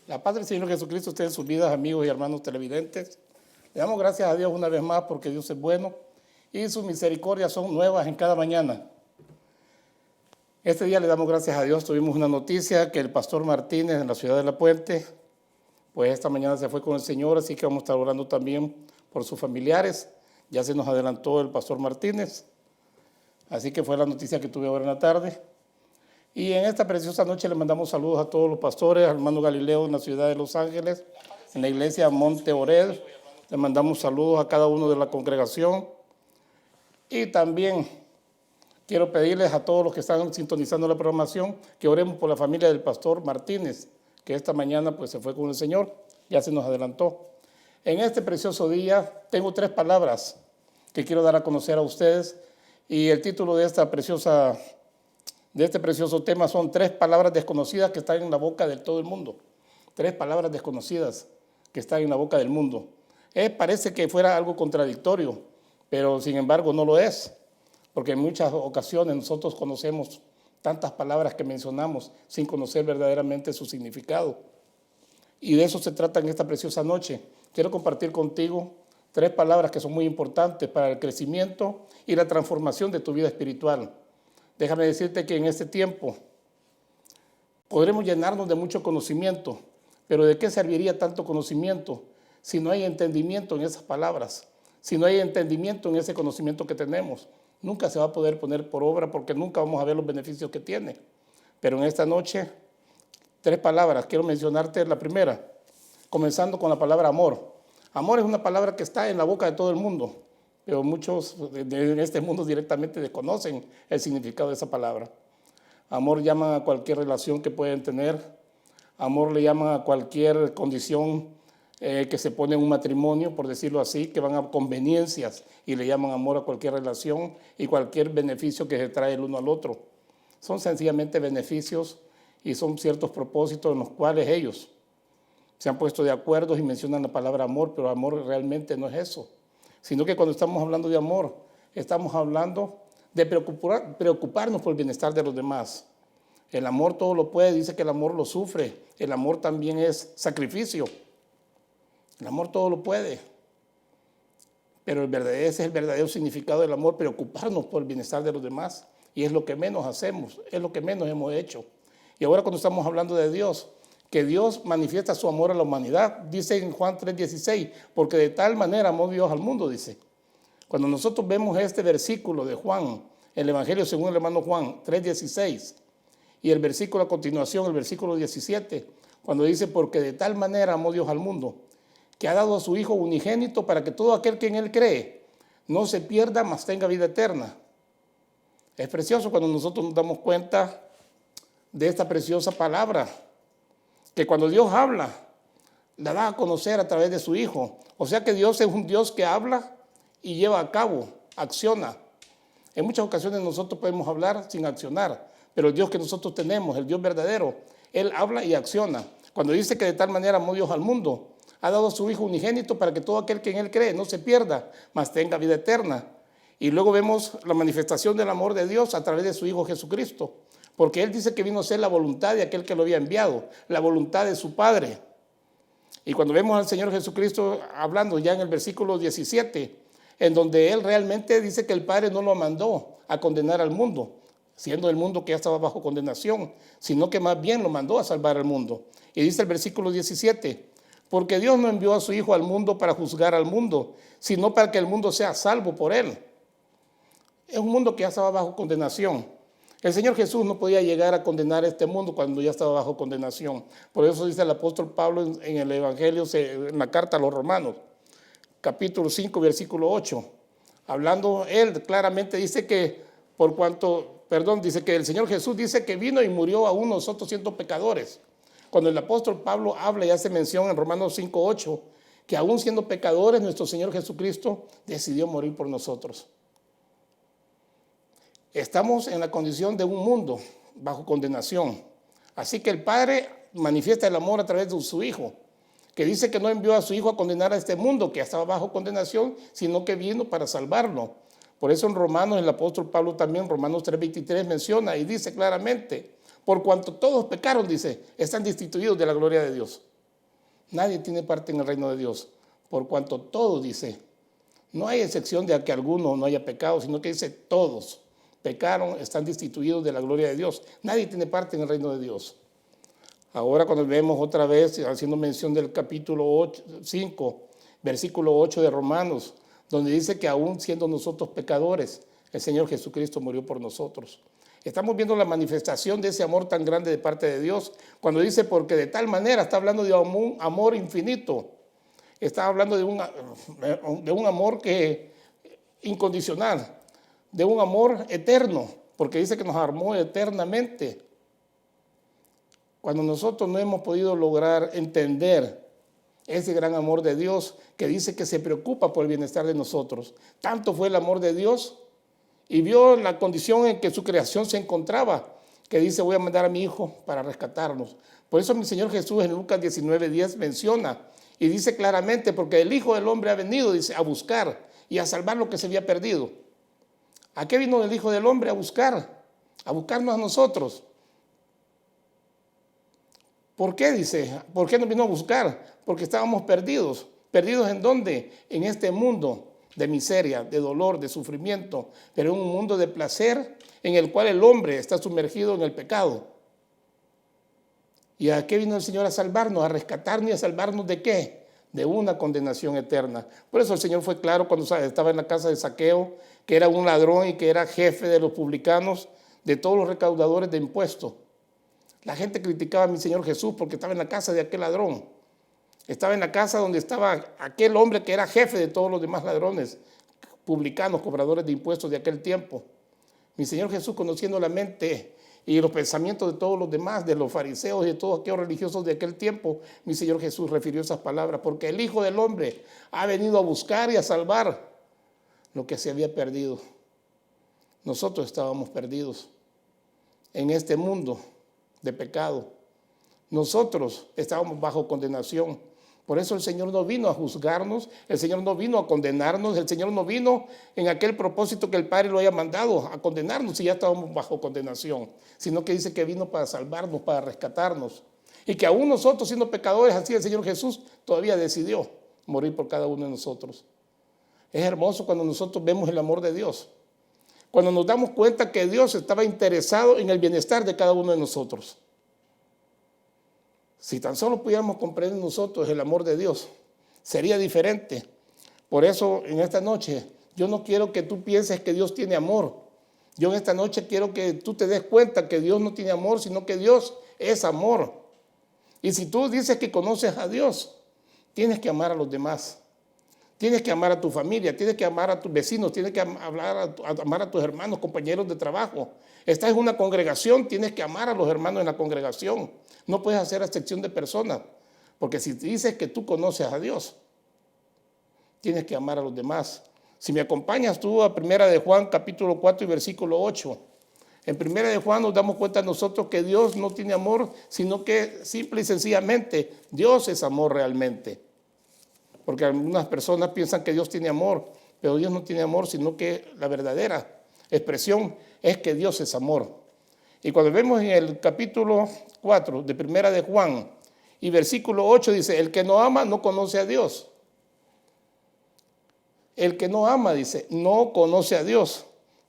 La paz del Señor Jesucristo esté en sus vidas, amigos y hermanos televidentes. Le damos gracias a Dios una vez más porque Dios es bueno y sus misericordias son nuevas en cada mañana. Este día le damos gracias a Dios. Tuvimos una noticia que el pastor Martínez en la ciudad de La Puente, pues esta mañana se fue con el Señor, así que vamos a estar orando también por sus familiares. Ya se nos adelantó el pastor Martínez, así que fue la noticia que tuve ahora en la tarde. Y en esta preciosa noche le mandamos saludos a todos los pastores, al hermano Galileo en la ciudad de Los Ángeles, en la iglesia Monte Orel. Le mandamos saludos a cada uno de la congregación. Y también quiero pedirles a todos los que están sintonizando la programación que oremos por la familia del pastor Martínez, que esta mañana pues se fue con el Señor, ya se nos adelantó. En este precioso día tengo 3 palabras que quiero dar a conocer a ustedes y el título de este precioso tema son 3 palabras desconocidas que están en la boca de todo el mundo. 3 palabras desconocidas que están en la boca del mundo. Parece que fuera algo contradictorio, pero sin embargo no lo es, porque en muchas ocasiones nosotros conocemos tantas palabras que mencionamos sin conocer verdaderamente su significado. Y de eso se trata en esta preciosa noche. Quiero compartir contigo 3 palabras que son muy importantes para el crecimiento y la transformación de tu vida espiritual. Déjame decirte que en este tiempo podremos llenarnos de mucho conocimiento, pero ¿de qué serviría tanto conocimiento si no hay entendimiento en esas palabras? Si no hay entendimiento en ese conocimiento que tenemos, nunca se va a poder poner por obra porque nunca vamos a ver los beneficios que tiene. Pero en esta noche, 3 palabras. Quiero mencionarte la primera, comenzando con la palabra amor. Amor es una palabra que está en la boca de todo el mundo, pero muchos en este mundo directamente desconocen el significado de esa palabra. Amor llaman a cualquier relación que pueden tener. Amor le llaman a cualquier condición que se pone en un matrimonio, por decirlo así, que van a conveniencias y le llaman amor a cualquier relación y cualquier beneficio que se trae el uno al otro. Son sencillamente beneficios y son ciertos propósitos en los cuales ellos se han puesto de acuerdo y mencionan la palabra amor, pero amor realmente no es eso. Sino que cuando estamos hablando de amor, estamos hablando de preocuparnos por el bienestar de los demás. El amor todo lo puede, dice que el amor lo sufre. El amor también es sacrificio. El amor todo lo puede. Pero ese es el verdadero significado del amor, preocuparnos por el bienestar de los demás. Y es lo que menos hacemos, es lo que menos hemos hecho. Y ahora cuando estamos hablando de Dios, que Dios manifiesta su amor a la humanidad, dice en Juan 3:16, porque de tal manera amó Dios al mundo, dice. Cuando nosotros vemos este versículo de Juan, el Evangelio según el hermano Juan 3:16, y el versículo a continuación, el versículo 17, cuando dice, porque de tal manera amó Dios al mundo, que ha dado a su Hijo unigénito para que todo aquel que en Él cree no se pierda, mas tenga vida eterna. Es precioso cuando nosotros nos damos cuenta de esta preciosa palabra, que cuando Dios habla, la da a conocer a través de su Hijo. O sea que Dios es un Dios que habla y lleva a cabo, acciona. En muchas ocasiones nosotros podemos hablar sin accionar, pero el Dios que nosotros tenemos, el Dios verdadero, Él habla y acciona. Cuando dice que de tal manera amó Dios al mundo, ha dado a su Hijo unigénito para que todo aquel que en Él cree no se pierda, mas tenga vida eterna. Y luego vemos la manifestación del amor de Dios a través de su Hijo Jesucristo, porque Él dice que vino a ser la voluntad de aquel que lo había enviado, la voluntad de su Padre. Y cuando vemos al Señor Jesucristo hablando ya en el versículo 17, en donde Él realmente dice que el Padre no lo mandó a condenar al mundo, siendo el mundo que ya estaba bajo condenación, sino que más bien lo mandó a salvar al mundo. Y dice el versículo 17, porque Dios no envió a su Hijo al mundo para juzgar al mundo, sino para que el mundo sea salvo por Él. Es un mundo que ya estaba bajo condenación. El Señor Jesús no podía llegar a condenar este mundo cuando ya estaba bajo condenación. Por eso dice el apóstol Pablo en el Evangelio, en la carta a los Romanos, capítulo 5, versículo 8. Hablando, él claramente dice que dice que el Señor Jesús dice que vino y murió aún nosotros siendo pecadores. Cuando el apóstol Pablo habla y hace mención en Romanos 5, 8, que aún siendo pecadores, nuestro Señor Jesucristo decidió morir por nosotros. Estamos en la condición de un mundo bajo condenación. Así que el Padre manifiesta el amor a través de su Hijo, que dice que no envió a su Hijo a condenar a este mundo que estaba bajo condenación, sino que vino para salvarlo. Por eso en Romanos, el apóstol Pablo también, Romanos 3:23 menciona y dice claramente, por cuanto todos pecaron, dice, están destituidos de la gloria de Dios. Nadie tiene parte en el reino de Dios, por cuanto todos, dice, no hay excepción de que alguno no haya pecado, sino que dice todos pecaron, están destituidos de la gloria de Dios. Nadie tiene parte en el reino de Dios. Ahora cuando vemos otra vez, haciendo mención del capítulo 5, versículo 8 de Romanos, donde dice que aún siendo nosotros pecadores, el Señor Jesucristo murió por nosotros. Estamos viendo la manifestación de ese amor tan grande de parte de Dios, cuando dice porque de tal manera, está hablando de un amor infinito, está hablando de un amor incondicional, de un amor eterno, porque dice que nos amó eternamente. Cuando nosotros no hemos podido lograr entender ese gran amor de Dios, que dice que se preocupa por el bienestar de nosotros, tanto fue el amor de Dios, y vio la condición en que su creación se encontraba, que dice, voy a mandar a mi Hijo para rescatarnos. Por eso mi Señor Jesús en Lucas 19:10 menciona, y dice claramente, porque el Hijo del Hombre ha venido, dice, a buscar y a salvar lo que se había perdido. ¿A qué vino el Hijo del Hombre? A buscarnos a nosotros. ¿Por qué? Dice, ¿por qué nos vino a buscar? Porque estábamos perdidos. ¿Perdidos en dónde? En este mundo de miseria, de dolor, de sufrimiento, pero en un mundo de placer en el cual el hombre está sumergido en el pecado. ¿Y a qué vino el Señor? A salvarnos, a rescatarnos y a salvarnos ¿de qué? De una condenación eterna. Por eso el Señor fue claro cuando estaba en la casa de Zaqueo, que era un ladrón y que era jefe de los publicanos, de todos los recaudadores de impuestos. La gente criticaba a mi Señor Jesús porque estaba en la casa de aquel ladrón. Estaba en la casa donde estaba aquel hombre que era jefe de todos los demás ladrones, publicanos, cobradores de impuestos de aquel tiempo. Mi Señor Jesús, conociendo la mente y los pensamientos de todos los demás, de los fariseos y de todos aquellos religiosos de aquel tiempo, mi Señor Jesús refirió esas palabras, porque el Hijo del Hombre ha venido a buscar y a salvar lo que se había perdido. Nosotros estábamos perdidos en este mundo de pecado. Nosotros estábamos bajo condenación. Por eso el Señor no vino a juzgarnos, el Señor no vino a condenarnos, el Señor no vino en aquel propósito que el Padre lo haya mandado a condenarnos si ya estábamos bajo condenación, sino que dice que vino para salvarnos, para rescatarnos. Y que aún nosotros siendo pecadores, así el Señor Jesús todavía decidió morir por cada uno de nosotros. Es hermoso cuando nosotros vemos el amor de Dios, cuando nos damos cuenta que Dios estaba interesado en el bienestar de cada uno de nosotros. Si tan solo pudiéramos comprender nosotros el amor de Dios, sería diferente. Por eso en esta noche yo no quiero que tú pienses que Dios tiene amor. Yo en esta noche quiero que tú te des cuenta que Dios no tiene amor, sino que Dios es amor. Y si tú dices que conoces a Dios, tienes que amar a los demás. Tienes que amar a tu familia, tienes que amar a tus vecinos, tienes que amar a tus hermanos, compañeros de trabajo. Estás en una congregación, tienes que amar a los hermanos en la congregación. No puedes hacer excepción de personas, porque si dices que tú conoces a Dios, tienes que amar a los demás. Si me acompañas tú a 1 de Juan, capítulo 4 y versículo 8. En 1 de Juan nos damos cuenta nosotros que Dios no tiene amor, sino que simple y sencillamente Dios es amor realmente. Porque algunas personas piensan que Dios tiene amor, pero Dios no tiene amor, sino que la verdadera expresión es que Dios es amor. Y cuando vemos en el capítulo 4 de 1 de Juan y versículo 8 dice, el que no ama no conoce a Dios. El que no ama, dice, no conoce a Dios,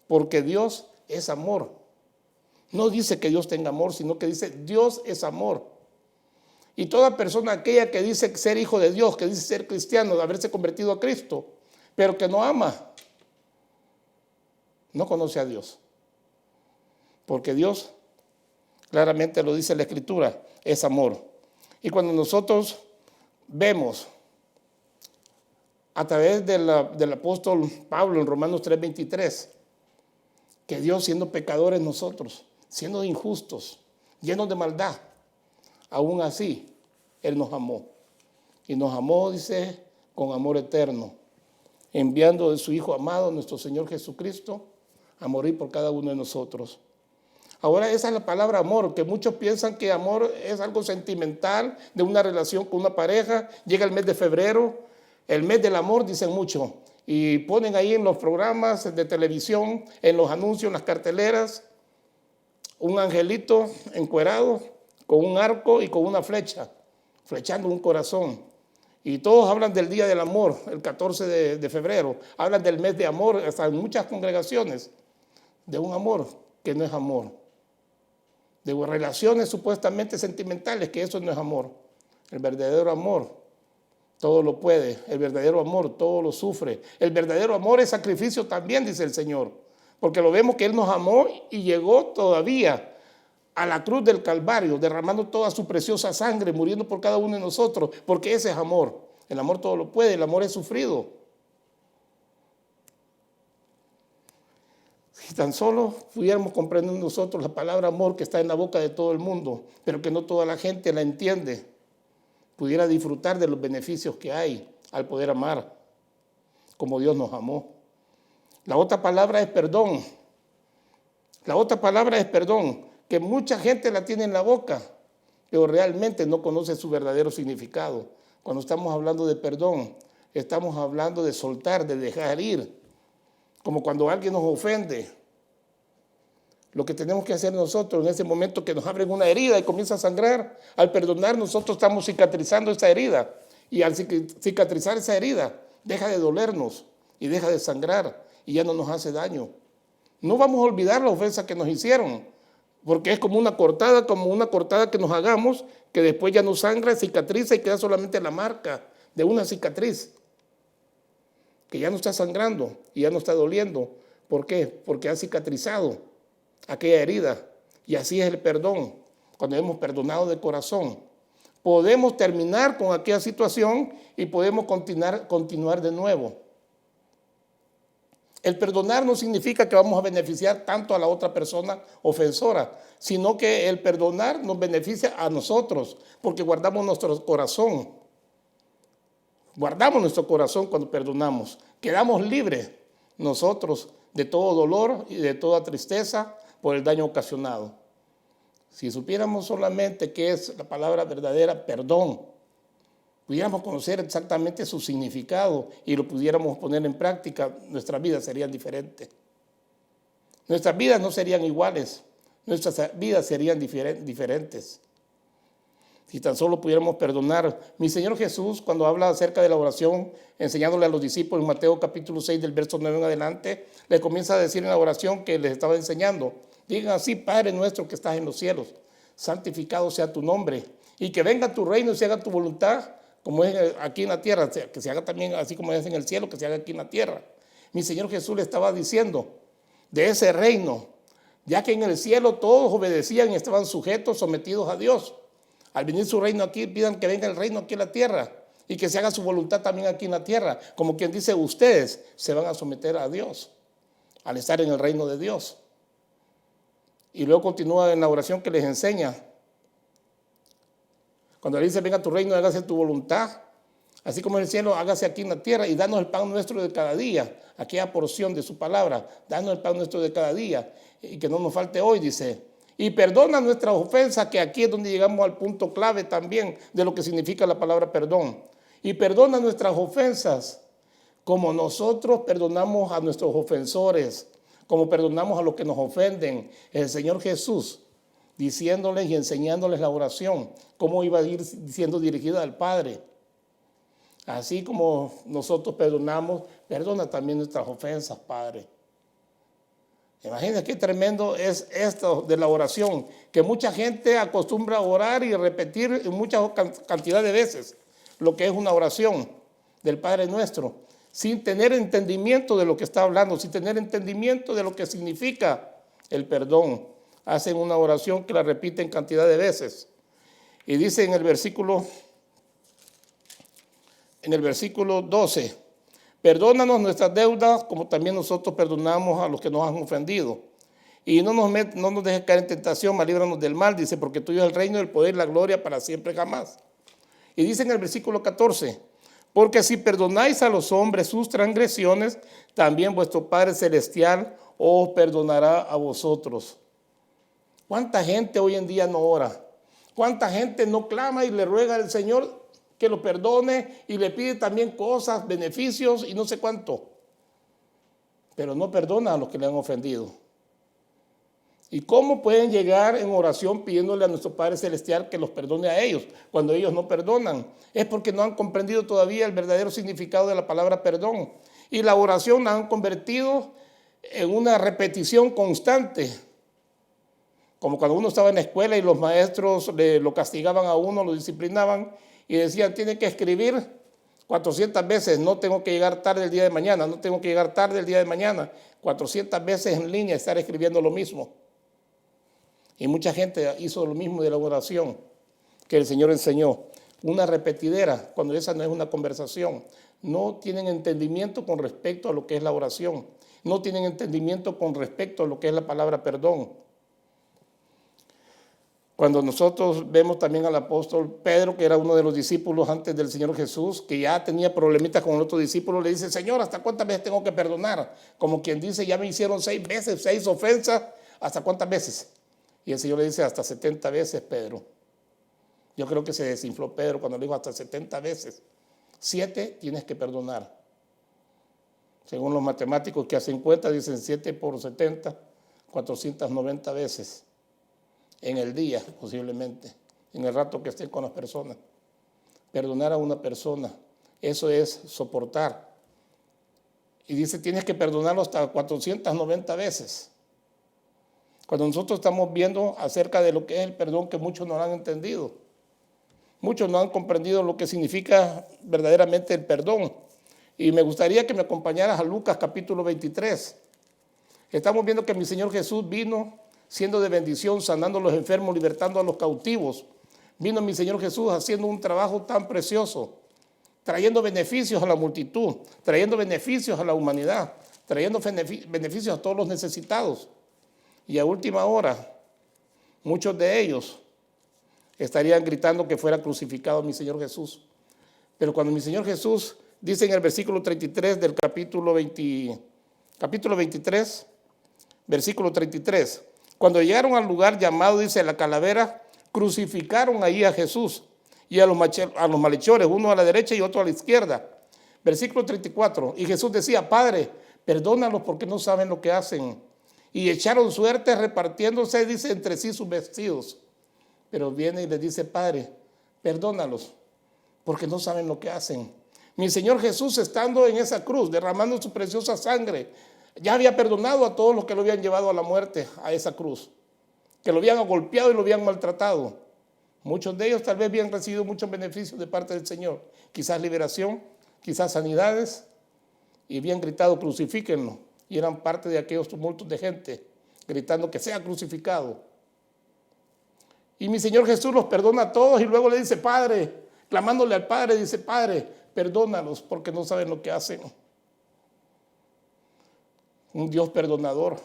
porque Dios es amor. No dice que Dios tenga amor, sino que dice Dios es amor. Y toda persona aquella que dice ser hijo de Dios, que dice ser cristiano, de haberse convertido a Cristo, pero que no ama, no conoce a Dios. Porque Dios, claramente lo dice la Escritura, es amor. Y cuando nosotros vemos a través del apóstol Pablo en Romanos 3:23, que Dios siendo pecadores nosotros, siendo injustos, llenos de maldad, aún así, Él nos amó. Y nos amó, dice, con amor eterno, enviando a su Hijo amado, nuestro Señor Jesucristo, a morir por cada uno de nosotros. Ahora esa es la palabra amor, que muchos piensan que amor es algo sentimental, de una relación con una pareja. Llega el mes de febrero, el mes del amor, dicen muchos, y ponen ahí en los programas de televisión, en los anuncios, en las carteleras, un angelito encuerado, con un arco y con una flecha, flechando un corazón. Y todos hablan del Día del Amor, el 14 de febrero. Hablan del mes de amor, hasta en muchas congregaciones, de un amor que no es amor. De relaciones supuestamente sentimentales, que eso no es amor. El verdadero amor todo lo puede. El verdadero amor todo lo sufre. El verdadero amor es sacrificio también, dice el Señor. Porque lo vemos que Él nos amó y llegó todavía a la cruz del Calvario, derramando toda su preciosa sangre, muriendo por cada uno de nosotros, porque ese es amor. El amor todo lo puede, el amor es sufrido. Si tan solo pudiéramos comprender nosotros la palabra amor que está en la boca de todo el mundo, pero que no toda la gente la entiende, pudiera disfrutar de los beneficios que hay al poder amar, como Dios nos amó. La otra palabra es perdón. La otra palabra es perdón, que mucha gente la tiene en la boca, pero realmente no conoce su verdadero significado. Cuando estamos hablando de perdón, estamos hablando de soltar, de dejar ir, como cuando alguien nos ofende. Lo que tenemos que hacer nosotros en ese momento que nos abren una herida y comienza a sangrar, al perdonar nosotros estamos cicatrizando esa herida, y al cicatrizar esa herida deja de dolernos y deja de sangrar y ya no nos hace daño. No vamos a olvidar la ofensa que nos hicieron, porque es como una cortada que nos hagamos, que después ya no sangra, cicatriza y queda solamente la marca de una cicatriz, que ya no está sangrando y ya no está doliendo. ¿Por qué? Porque ha cicatrizado aquella herida. Y así es el perdón. Cuando hemos perdonado de corazón, podemos terminar con aquella situación y podemos continuar de nuevo. El perdonar no significa que vamos a beneficiar tanto a la otra persona ofensora, sino que el perdonar nos beneficia a nosotros, porque guardamos nuestro corazón. Guardamos nuestro corazón cuando perdonamos. Quedamos libres nosotros de todo dolor y de toda tristeza por el daño ocasionado. Si supiéramos solamente qué es la palabra verdadera, perdón, pudiéramos conocer exactamente su significado y lo pudiéramos poner en práctica, nuestras vidas serían diferentes. Nuestras vidas no serían iguales, nuestras vidas serían diferentes. Si tan solo pudiéramos perdonar. Mi Señor Jesús, cuando habla acerca de la oración, enseñándole a los discípulos en Mateo capítulo 6, del verso 9 en adelante, le comienza a decir en la oración que les estaba enseñando: digan así: Padre nuestro que estás en los cielos, santificado sea tu nombre, y que venga tu reino y se haga tu voluntad, como es aquí en la tierra, que se haga también así como es en el cielo, que se haga aquí en la tierra. Mi Señor Jesús le estaba diciendo de ese reino, ya que en el cielo todos obedecían y estaban sujetos, sometidos a Dios. Al venir su reino aquí, pidan que venga el reino aquí en la tierra y que se haga su voluntad también aquí en la tierra. Como quien dice, ustedes se van a someter a Dios al estar en el reino de Dios. Y luego continúa en la oración que les enseña. Cuando le dice: venga tu reino, hágase tu voluntad, así como en el cielo, hágase aquí en la tierra, y danos el pan nuestro de cada día, aquella porción de su palabra, danos el pan nuestro de cada día, y que no nos falte hoy, dice. Y perdona nuestras ofensas, que aquí es donde llegamos al punto clave también de lo que significa la palabra perdón. Y perdona nuestras ofensas, como nosotros perdonamos a nuestros ofensores, como perdonamos a los que nos ofenden. El Señor Jesús, diciéndoles y enseñándoles la oración, cómo iba a ir siendo dirigida al Padre. Así como nosotros perdonamos, perdona también nuestras ofensas, Padre. Imagínense qué tremendo es esto de la oración, que mucha gente acostumbra a orar y repetir en mucha cantidad de veces lo que es una oración del Padre Nuestro, sin tener entendimiento de lo que está hablando, sin tener entendimiento de lo que significa el perdón. Hacen una oración que la repiten cantidad de veces. Y dice en el versículo 12, perdónanos nuestras deudas como también nosotros perdonamos a los que nos han ofendido. Y no nos dejes caer en tentación, mas líbranos del mal, dice, porque tuyo es el reino, el poder y la gloria para siempre jamás. Y dice en el versículo 14, porque si perdonáis a los hombres sus transgresiones, también vuestro Padre Celestial os perdonará a vosotros. ¿Cuánta gente hoy en día no ora? ¿Cuánta gente no clama y le ruega al Señor que lo perdone y le pide también cosas, beneficios y no sé cuánto? Pero no perdona a los que le han ofendido. ¿Y cómo pueden llegar en oración pidiéndole a nuestro Padre Celestial que los perdone a ellos cuando ellos no perdonan? Es porque no han comprendido todavía el verdadero significado de la palabra perdón. Y la oración la han convertido en una repetición constante. Como cuando uno estaba en la escuela y los maestros lo castigaban a uno, lo disciplinaban y decían, tiene que escribir 400 veces, no tengo que llegar tarde el día de mañana, no tengo que llegar tarde el día de mañana. 400 veces en línea estar escribiendo lo mismo. Y mucha gente hizo lo mismo de la oración que el Señor enseñó. Una repetidera, cuando esa no es una conversación. No tienen entendimiento con respecto a lo que es la oración. No tienen entendimiento con respecto a lo que es la palabra perdón. Cuando nosotros vemos también al apóstol Pedro, que era uno de los discípulos antes del Señor Jesús, que ya tenía problemitas con el otro discípulo, le dice, Señor, ¿hasta cuántas veces tengo que perdonar? Como quien dice, ya me hicieron 6 veces, 6 ofensas, ¿hasta cuántas veces? Y el Señor le dice, hasta 70 veces, Pedro. Yo creo que se desinfló Pedro cuando le dijo hasta 70 veces. 7 tienes que perdonar. Según los matemáticos que hacen cuenta, dicen 7 por 70, 490 veces. En el día, posiblemente, en el rato que estén con las personas. Perdonar a una persona, eso es soportar. Y dice, tienes que perdonarlo hasta 490 veces. Cuando nosotros estamos viendo acerca de lo que es el perdón, que muchos no lo han entendido. Muchos no han comprendido lo que significa verdaderamente el perdón. Y me gustaría que me acompañaras a Lucas capítulo 23. Estamos viendo que mi Señor Jesús vino siendo de bendición, sanando a los enfermos, libertando a los cautivos. Vino mi Señor Jesús haciendo un trabajo tan precioso, trayendo beneficios a la multitud, trayendo beneficios a la humanidad, trayendo beneficios a todos los necesitados. Y a última hora, muchos de ellos estarían gritando que fuera crucificado mi Señor Jesús. Pero cuando mi Señor Jesús dice en el versículo 33 del capítulo 23, versículo 33, cuando llegaron al lugar llamado, dice, la calavera, crucificaron ahí a Jesús y a los malhechores, uno a la derecha y otro a la izquierda. Versículo 34, y Jesús decía, Padre, perdónalos porque no saben lo que hacen. Y echaron suerte repartiéndose, dice, entre sí sus vestidos. Pero viene y les dice, Padre, perdónalos porque no saben lo que hacen. Mi Señor Jesús, estando en esa cruz, derramando su preciosa sangre, ya había perdonado a todos los que lo habían llevado a la muerte, a esa cruz, que lo habían golpeado y lo habían maltratado. Muchos de ellos tal vez habían recibido muchos beneficios de parte del Señor, quizás liberación, quizás sanidades, y habían gritado, crucifíquenlo. Y eran parte de aquellos tumultos de gente, gritando que sea crucificado. Y mi Señor Jesús los perdona a todos y luego le dice, Padre, clamándole al Padre, dice, Padre, perdónalos porque no saben lo que hacen. Un Dios perdonador,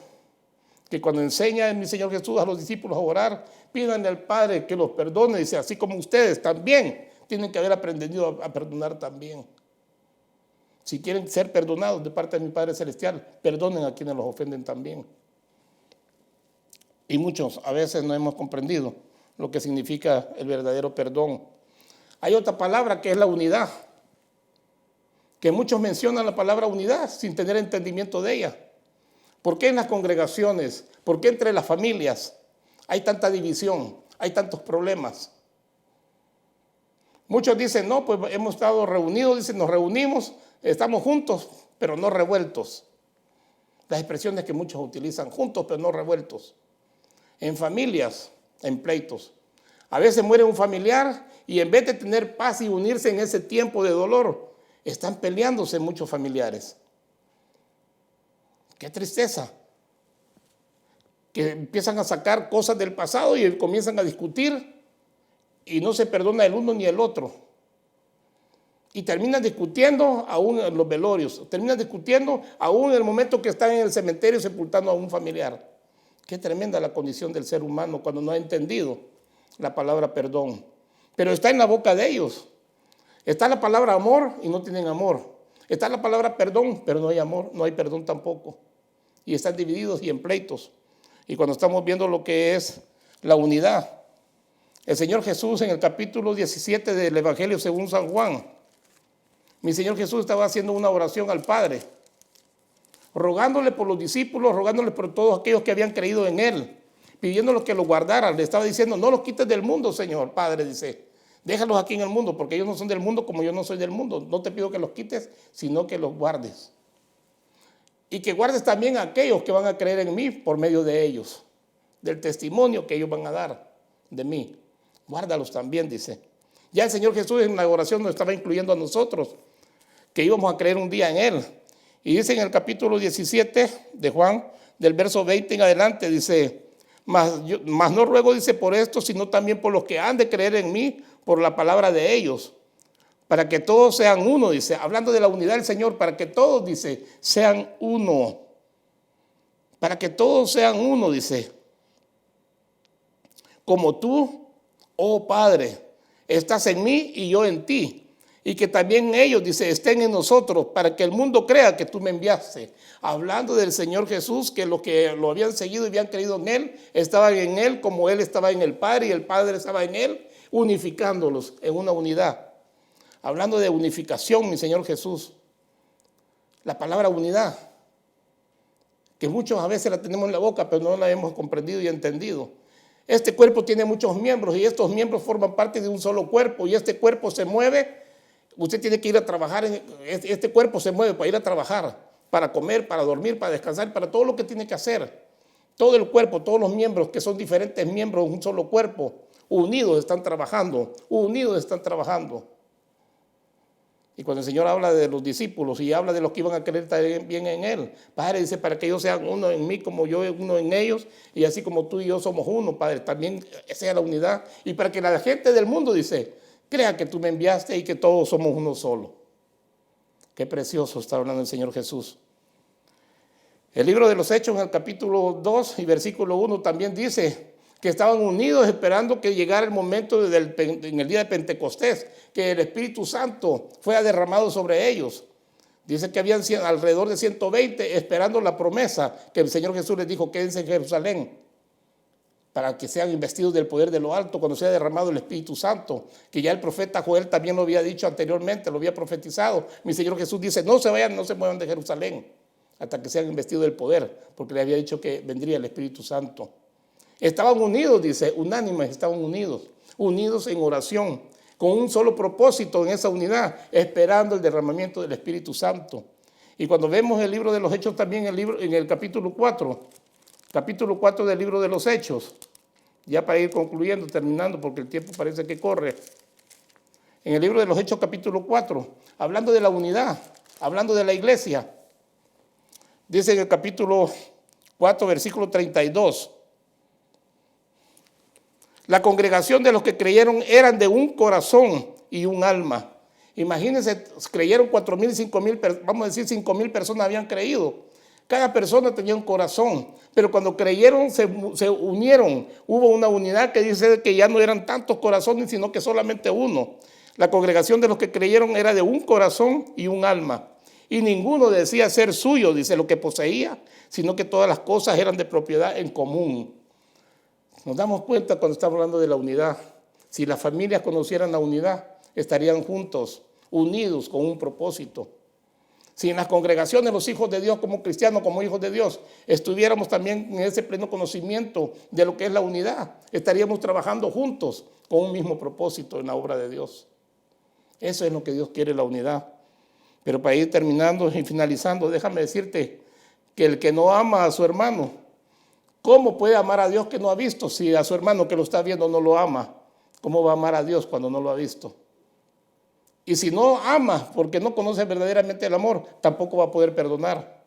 que cuando enseña mi Señor Jesús a los discípulos a orar, pídanle al Padre que los perdone, dice, así como ustedes también tienen que haber aprendido a perdonar también. Si quieren ser perdonados de parte de mi Padre Celestial, perdonen a quienes los ofenden también. Y muchos a veces no hemos comprendido lo que significa el verdadero perdón. Hay otra palabra que es la unidad, que muchos mencionan la palabra unidad sin tener entendimiento de ella. ¿Por qué en las congregaciones, por qué entre las familias hay tanta división, hay tantos problemas? Muchos dicen, no, pues hemos estado reunidos, dicen, nos reunimos, estamos juntos, pero no revueltos. Las expresiones que muchos utilizan, juntos pero no revueltos. En familias, en pleitos. A veces muere un familiar y en vez de tener paz y unirse en ese tiempo de dolor, están peleándose muchos familiares. ¡Qué tristeza! Que empiezan a sacar cosas del pasado y comienzan a discutir y no se perdona el uno ni el otro. Y terminan discutiendo aún en los velorios, terminan discutiendo aún en el momento que están en el cementerio sepultando a un familiar. Qué tremenda la condición del ser humano cuando no ha entendido la palabra perdón. Pero está en la boca de ellos. Está la palabra amor y no tienen amor. Está la palabra perdón, pero no hay amor, no hay perdón tampoco. Y están divididos y en pleitos. Y cuando estamos viendo lo que es la unidad, el Señor Jesús en el capítulo 17 del Evangelio según San Juan, mi Señor Jesús estaba haciendo una oración al Padre, rogándole por los discípulos, rogándole por todos aquellos que habían creído en Él. pidiéndole que los guardara. Le estaba diciendo, no los quites del mundo, Señor, Padre, dice. Déjalos aquí en el mundo, porque ellos no son del mundo como yo no soy del mundo. No te pido que los quites, sino que los guardes. Y que guardes también a aquellos que van a creer en mí por medio de ellos, del testimonio que ellos van a dar de mí. Guárdalos también, dice. Ya el Señor Jesús en la oración nos estaba incluyendo a nosotros, que íbamos a creer un día en Él. Y dice en el capítulo 17 de Juan, del verso 20 en adelante, dice, mas no ruego, dice, por esto, sino también por los que han de creer en mí, por la palabra de ellos, para que todos sean uno, dice, hablando de la unidad del Señor, para que todos, dice, sean uno. Para que todos sean uno, dice, como tú, oh Padre, estás en mí y yo en ti. Y que también ellos, dice, estén en nosotros, para que el mundo crea que tú me enviaste. Hablando del Señor Jesús, que lo habían seguido y habían creído en Él, estaban en Él como Él estaba en el Padre y el Padre estaba en Él, unificándolos en una unidad. Hablando de unificación, mi Señor Jesús, la palabra unidad, que muchos a veces la tenemos en la boca, pero no la hemos comprendido y entendido. Este cuerpo tiene muchos miembros y estos miembros forman parte de un solo cuerpo y este cuerpo se mueve. Usted tiene que ir a trabajar, este cuerpo se mueve para ir a trabajar, para comer, para dormir, para descansar, para todo lo que tiene que hacer. Todo el cuerpo, todos los miembros que son diferentes miembros de un solo cuerpo, unidos están trabajando, unidos están trabajando. Y cuando el Señor habla de los discípulos y habla de los que iban a creer también en Él, Padre, dice, para que ellos sean uno en mí como yo uno en ellos, y así como tú y yo somos uno, Padre, también sea la unidad. Y para que la gente del mundo, dice, crea que tú me enviaste y que todos somos uno solo. Qué precioso está hablando el Señor Jesús. El libro de los Hechos en el capítulo 2 y versículo 1 también dice que estaban unidos esperando que llegara el momento en el día de Pentecostés, que el Espíritu Santo fuera derramado sobre ellos. Dice que habían alrededor de 120 esperando la promesa que el Señor Jesús les dijo, quédense en Jerusalén, para que sean investidos del poder de lo alto cuando sea derramado el Espíritu Santo, que ya el profeta Joel también lo había dicho anteriormente, lo había profetizado. Mi Señor Jesús dice, no se vayan, no se muevan de Jerusalén, hasta que sean investidos del poder, porque le había dicho que vendría el Espíritu Santo. Estaban unidos, dice, unánimes, estaban unidos en oración, con un solo propósito en esa unidad, esperando el derramamiento del Espíritu Santo. Y cuando vemos el libro de los Hechos también, en el capítulo 4 del libro de los Hechos, ya para ir concluyendo, terminando, porque el tiempo parece que corre. En el libro de los Hechos capítulo 4, hablando de la unidad, hablando de la iglesia, dice en el capítulo 4, versículo 32, la congregación de los que creyeron eran de un corazón y un alma. Imagínense, creyeron 4,000, 5,000, vamos a decir 5,000 personas habían creído. Cada persona tenía un corazón, pero cuando creyeron se unieron. Hubo una unidad que dice que ya no eran tantos corazones, sino que solamente uno. La congregación de los que creyeron era de un corazón y un alma. Y ninguno decía ser suyo, dice, lo que poseía, sino que todas las cosas eran de propiedad en común. Nos damos cuenta cuando estamos hablando de la unidad. Si las familias conocieran la unidad, estarían juntos, unidos con un propósito. Si en las congregaciones los hijos de Dios como cristianos, como hijos de Dios, estuviéramos también en ese pleno conocimiento de lo que es la unidad, estaríamos trabajando juntos con un mismo propósito en la obra de Dios. Eso es lo que Dios quiere, la unidad. Pero para ir terminando y finalizando, déjame decirte que el que no ama a su hermano, ¿cómo puede amar a Dios que no ha visto? Si a su hermano que lo está viendo no lo ama, ¿cómo va a amar a Dios cuando no lo ha visto? Y si no ama porque no conoce verdaderamente el amor, tampoco va a poder perdonar.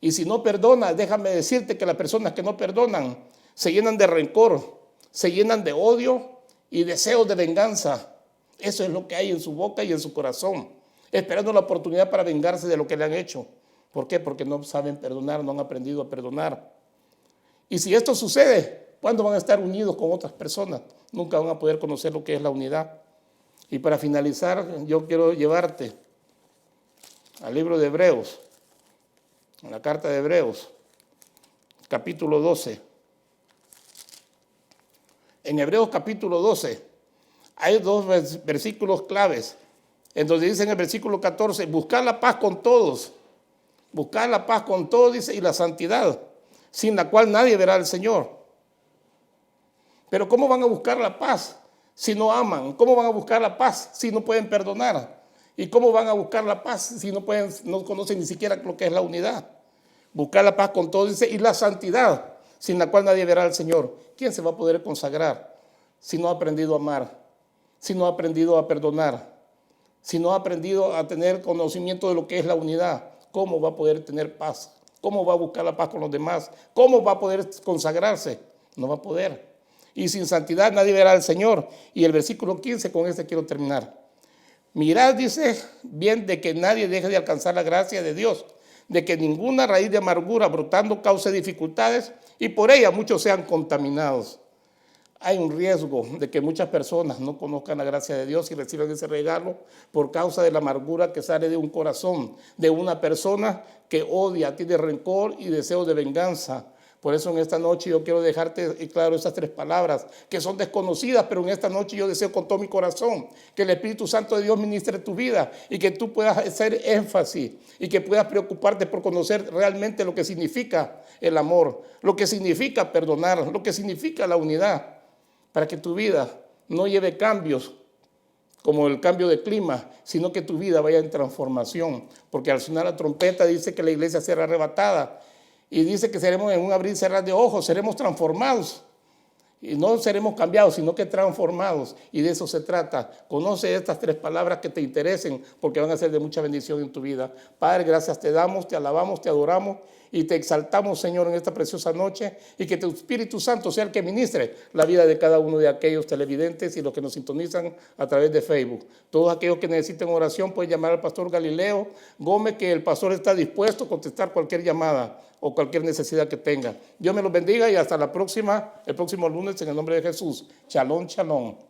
Y si no perdona, déjame decirte que las personas que no perdonan se llenan de rencor, se llenan de odio y deseos de venganza. Eso es lo que hay en su boca y en su corazón, esperando la oportunidad para vengarse de lo que le han hecho. ¿Por qué? Porque no saben perdonar, no han aprendido a perdonar. Y si esto sucede, ¿cuándo van a estar unidos con otras personas? Nunca van a poder conocer lo que es la unidad. Y para finalizar, yo quiero llevarte al libro de Hebreos, a la carta de Hebreos, capítulo 12. En Hebreos capítulo 12 hay dos versículos claves, en donde dice en el versículo 14, buscar la paz con todos, dice, y la santidad, sin la cual nadie verá al Señor. Pero ¿cómo van a buscar la paz si no aman? ¿Cómo van a buscar la paz si no pueden perdonar? ¿Y cómo van a buscar la paz si no conocen ni siquiera lo que es la unidad? Buscar la paz con todo, dice, y la santidad, sin la cual nadie verá al Señor. ¿Quién se va a poder consagrar si no ha aprendido a amar? Si no ha aprendido a perdonar? Si no ha aprendido a tener conocimiento de lo que es la unidad, ¿cómo va a poder tener paz? ¿Cómo va a buscar la paz con los demás? ¿Cómo va a poder consagrarse? No va a poder. Y sin santidad nadie verá al Señor. Y el versículo 15, con este quiero terminar. Mirad, dice, bien de que nadie deje de alcanzar la gracia de Dios, de que ninguna raíz de amargura brotando cause dificultades y por ella muchos sean contaminados. Hay un riesgo de que muchas personas no conozcan la gracia de Dios y reciban ese regalo por causa de la amargura que sale de un corazón, de una persona que odia, tiene rencor y deseo de venganza. Por eso en esta noche yo quiero dejarte claro esas 3 palabras que son desconocidas, pero en esta noche yo deseo con todo mi corazón que el Espíritu Santo de Dios ministre tu vida y que tú puedas hacer énfasis y que puedas preocuparte por conocer realmente lo que significa el amor, lo que significa perdonar, lo que significa la unidad, para que tu vida no lleve cambios como el cambio de clima, sino que tu vida vaya en transformación, porque al sonar la trompeta dice que la iglesia será arrebatada. Y dice que seremos en un abrir y cerrar de ojos, seremos transformados. Y no seremos cambiados, sino que transformados. Y de eso se trata. Conoce estas 3 palabras que te interesen, porque van a ser de mucha bendición en tu vida. Padre, gracias te damos, te alabamos, te adoramos y te exaltamos, Señor, en esta preciosa noche. Y que tu Espíritu Santo sea el que ministre la vida de cada uno de aquellos televidentes y los que nos sintonizan a través de Facebook. Todos aquellos que necesiten oración pueden llamar al pastor Galileo Gómez, que el pastor está dispuesto a contestar cualquier llamada o cualquier necesidad que tenga. Dios me los bendiga y hasta la próxima, el próximo lunes, en el nombre de Jesús. Shalom, shalom.